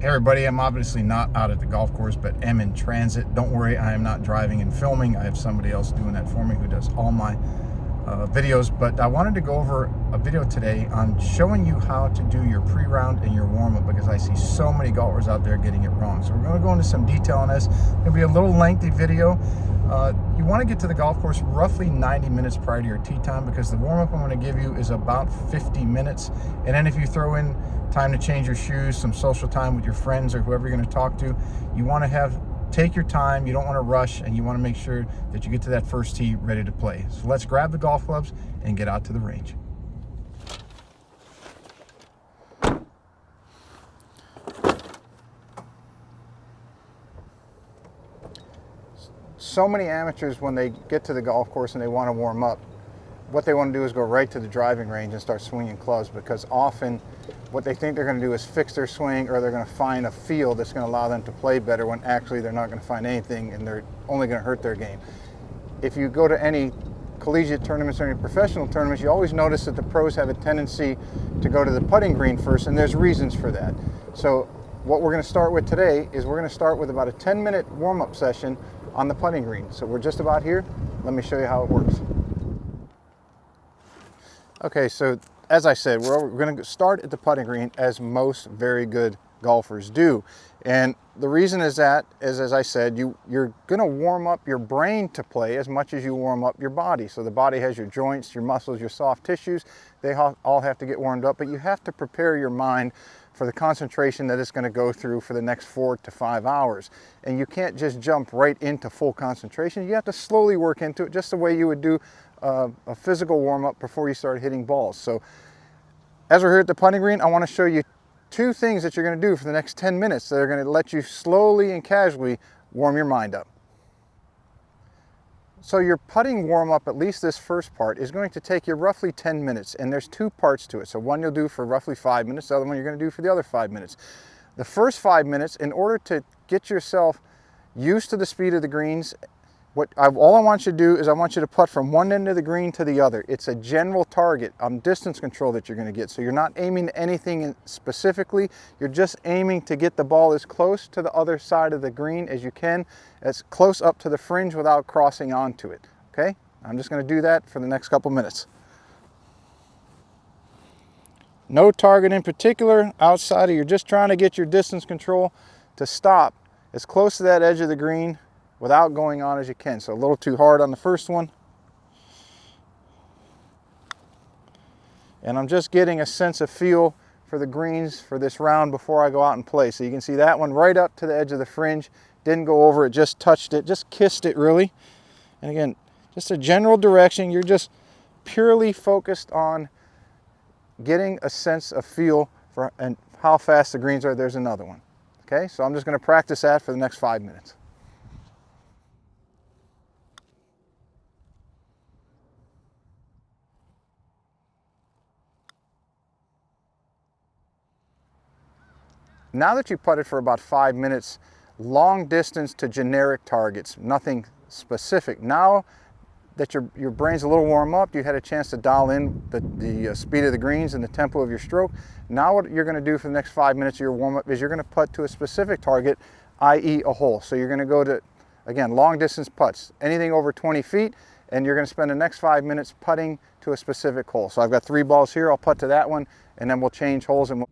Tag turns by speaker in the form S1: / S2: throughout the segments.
S1: Hey everybody, I'm obviously not out at the golf course, but am in transit. Don't worry, I am not driving and filming. I have somebody else doing that for me who does all my videos, but I wanted to go over a video today on showing you how to do your pre-round and your warm-up, because I see so many golfers out there getting it wrong. So we're going to go into some detail on this. It'll be a little lengthy video. You want to get to the golf course roughly 90 minutes prior to your tee time, because the warm-up I'm going to give you is about 50 minutes. And then if you throw in time to change your shoes, some social time with your friends or whoever you're going to talk to, you want to take your time. You don't want to rush, and you want to make sure that you get to that first tee ready to play. So let's grab the golf clubs and get out to the range. So many amateurs, when they get to the golf course and they want to warm up, what they want to do is go right to the driving range and start swinging clubs, because often what they think they're going to do is fix their swing, or they're going to find a feel that's going to allow them to play better, when actually they're not going to find anything and they're only going to hurt their game. If you go to any collegiate tournaments or any professional tournaments, you always notice that the pros have a tendency to go to the putting green first, and there's reasons for that. So what we're going to start with today is we're going to start with about a 10-minute warm-up session on the putting green. So we're just about here. Let me show you how it works. Okay, so as I said, we're going to start at the putting green, as most very good golfers do. And the reason is that, as I said, you're going to warm up your brain to play as much as you warm up your body. So the body has your joints, your muscles, your soft tissues. They all have to get warmed up, but you have to prepare your mind for the concentration that it's going to go through for the next 4 to 5 hours. And you can't just jump right into full concentration. You have to slowly work into it, just the way you would do a physical warm-up before you start hitting balls. So as we're here at the putting green, I want to show you 2 things that you're going to do for the next 10 minutes that are going to let you slowly and casually warm your mind up. So your putting warm-up, at least this first part, is going to take you roughly 10 minutes, and there's 2 parts to it. So one you'll do for roughly 5 minutes, the other one you're going to do for the other 5 minutes. The first 5 minutes, in order to get yourself used to the speed of the greens, all I want you to do is I want you to putt from one end of the green to the other. It's a general target on distance control that you're going to get. So you're not aiming at anything specifically. You're just aiming to get the ball as close to the other side of the green as you can, as close up to the fringe without crossing onto it. Okay? I'm just going to do that for the next couple minutes. No target in particular outside of, you're just trying to get your distance control to stop as close to that edge of the green without going on as you can. So a little too hard on the first one. And I'm just getting a sense of feel for the greens for this round before I go out and play. So you can see that one right up to the edge of the fringe. Didn't go over it, just touched it, just kissed it really. And again, just a general direction. You're just purely focused on getting a sense of feel for and how fast the greens are. There's another one. Okay, so I'm just going to practice that for the next 5 minutes. Now that you putted for about 5 minutes, long distance to generic targets, nothing specific. Now that your brain's a little warm up, you had a chance to dial in the speed of the greens and the tempo of your stroke. Now what you're going to do for the next 5 minutes of your warm up is you're going to putt to a specific target, i.e. a hole. So you're going to go to, again, long distance putts, anything over 20 feet, and you're going to spend the next 5 minutes putting to a specific hole. So I've got 3 balls here, I'll putt to that one, and then we'll change holes and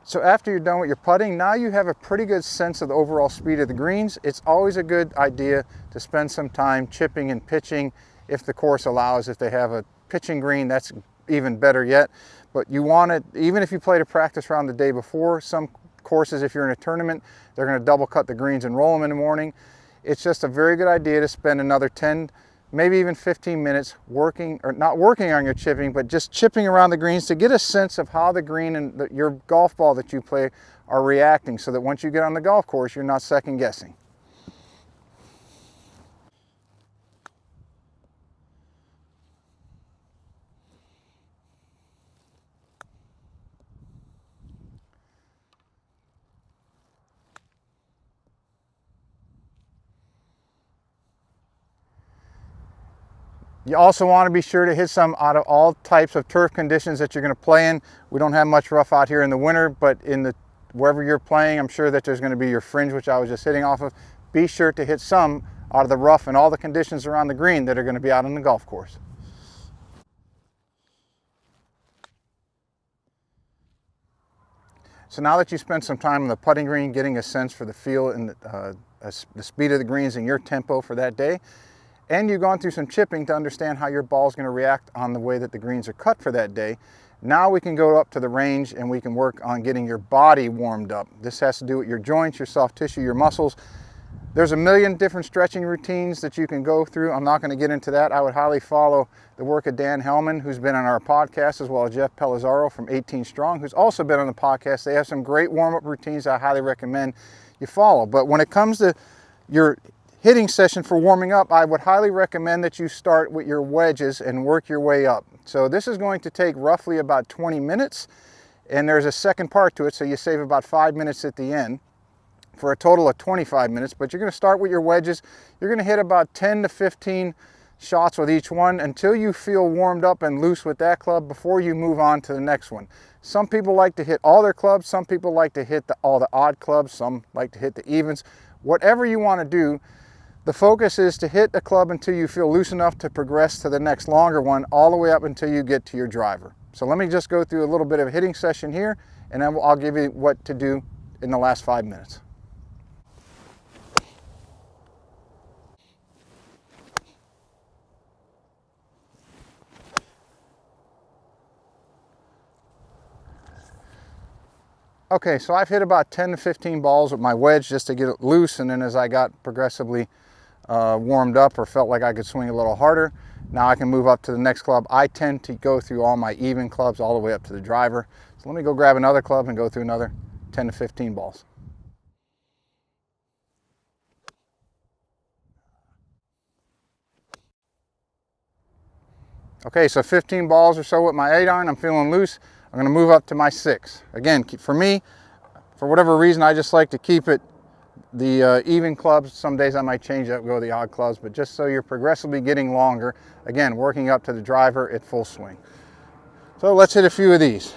S1: So after you're done with your putting, now you have a pretty good sense of the overall speed of the greens. It's always a good idea to spend some time chipping and pitching if the course allows. If they have a pitching green, that's even better yet. But you want it, even if you played a practice round the day before, some courses, if you're in a tournament, they're going to double cut the greens and roll them in the morning. It's just a very good idea to spend another 10, maybe even 15 minutes working, or not working on your chipping, but just chipping around the greens to get a sense of how the green and your golf ball that you play are reacting, so that once you get on the golf course, you're not second guessing. You also want to be sure to hit some out of all types of turf conditions that you're going to play in. We don't have much rough out here in the winter, but wherever you're playing, I'm sure that there's going to be your fringe, which I was just hitting off of. Be sure to hit some out of the rough and all the conditions around the green that are going to be out on the golf course. So now that you spent some time on the putting green, getting a sense for the feel and the speed of the greens and your tempo for that day, and you've gone through some chipping to understand how your ball is going to react on the way that the greens are cut for that day, now we can go up to the range and we can work on getting your body warmed up. This has to do with your joints, your soft tissue, your muscles. There's a million different stretching routines that you can go through. I'm not going to get into that. I would highly follow the work of Dan Hellman, who's been on our podcast, as well as Jeff Pellizzaro from 18 Strong, who's also been on the podcast. They have some great warm-up routines I highly recommend you follow. But when it comes to your hitting session for warming up, I would highly recommend that you start with your wedges and work your way up. So this is going to take roughly about 20 minutes, and there's a second part to it, so you save about 5 minutes at the end for a total of 25 minutes. But you're going to start with your wedges. You're going to hit about 10 to 15 shots with each one until you feel warmed up and loose with that club before you move on to the next one. Some people like to hit all their clubs, some people like to hit all the odd clubs, some like to hit the evens. Whatever you want to do, the focus is to hit the club until you feel loose enough to progress to the next longer one, all the way up until you get to your driver. So let me just go through a little bit of a hitting session here, and then I'll give you what to do in the last 5 minutes. Okay, so I've hit about 10 to 15 balls with my wedge just to get it loose, and then as I got progressively warmed up or felt like I could swing a little harder, now I can move up to the next club. I tend to go through all my even clubs all the way up to the driver. So let me go grab another club and go through another 10 to 15 balls. Okay, so 15 balls or so with my 8-iron, I'm feeling loose. I'm going to move up to my 6. Again, for me, for whatever reason, I just like to keep it the even clubs. Some days I might change up, go the odd clubs, but just so you're progressively getting longer. Again, working up to the driver at full swing. So let's hit a few of these.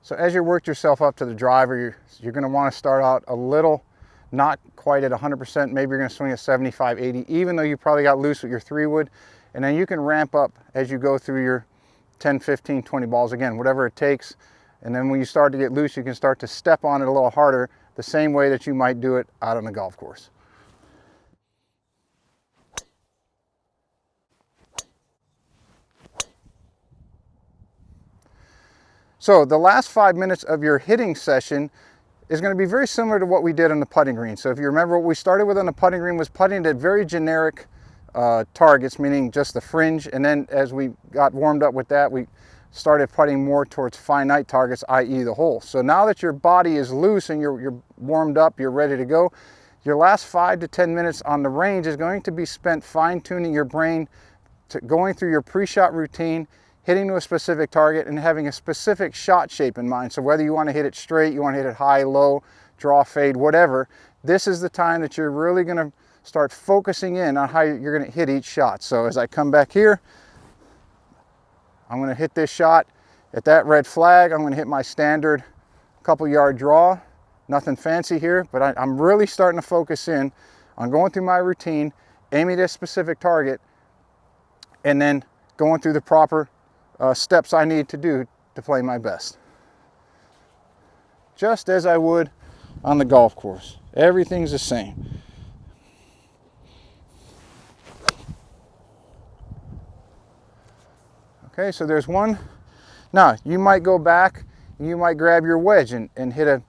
S1: So as you work yourself up to the driver, you're going to want to start out a little, not quite at 100%. Maybe you're going to swing at 75, 80, even though you probably got loose with your 3-wood. And then you can ramp up as you go through your 10, 15, 20 balls, again, whatever it takes. And then when you start to get loose, you can start to step on it a little harder, the same way that you might do it out on the golf course. So the last 5 minutes of your hitting session is going to be very similar to what we did on the putting green. So if you remember, what we started with on the putting green was putting at very generic targets, meaning just the fringe. And then as we got warmed up with that, we started putting more towards finite targets, i.e. the hole. So now that your body is loose and you're warmed up, you're ready to go, your last 5 to 10 minutes on the range is going to be spent fine-tuning your brain, to going through your pre-shot routine, hitting to a specific target, and having a specific shot shape in mind. So whether you want to hit it straight, you want to hit it high, low, draw, fade, whatever, this is the time that you're really going to start focusing in on how you're going to hit each shot. So as I come back here, I'm going to hit this shot at that red flag. I'm going to hit my standard couple yard draw. Nothing fancy here, but I'm really starting to focus in on going through my routine, aiming at a specific target, and then going through the proper steps I need to do to play my best. Just as I would on the golf course. Everything's the same. Okay, so there's one. Now, you might go back, and you might grab your wedge and hit a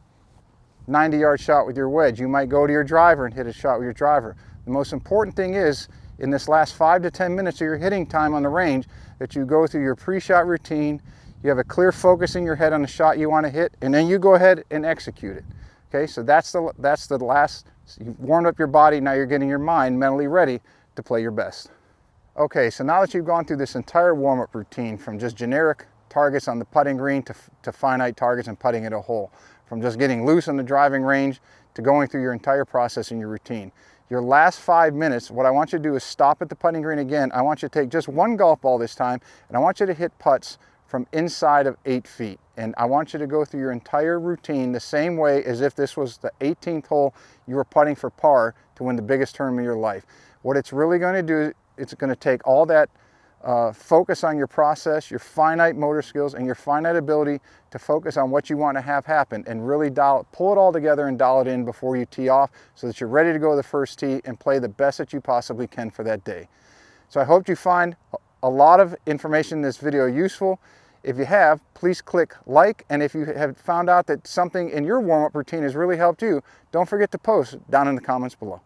S1: 90-yard shot with your wedge. You might go to your driver and hit a shot with your driver. The most important thing is, in this last 5 to 10 minutes of your hitting time on the range, that you go through your pre-shot routine, you have a clear focus in your head on the shot you want to hit, and then you go ahead and execute it. Okay, so that's the last. You've warmed up your body, now you're getting your mind mentally ready to play your best. Okay, so now that you've gone through this entire warm-up routine from just generic targets on the putting green to finite targets and putting it a hole. From just getting loose on the driving range to going through your entire process in your routine. Your last 5 minutes, what I want you to do is stop at the putting green again. I want you to take just one golf ball this time, and I want you to hit putts from inside of 8 feet. And I want you to go through your entire routine the same way as if this was the 18th hole you were putting for par to win the biggest tournament of your life. What it's really going to do, it's going to take all that focus on your process, your finite motor skills, and your finite ability to focus on what you want to have happen and really pull it all together and dial it in before you tee off so that you're ready to go to the first tee and play the best that you possibly can for that day. So I hope you find a lot of information in this video useful. If you have, please click like, and if you have found out that something in your warm-up routine has really helped you, don't forget to post down in the comments below.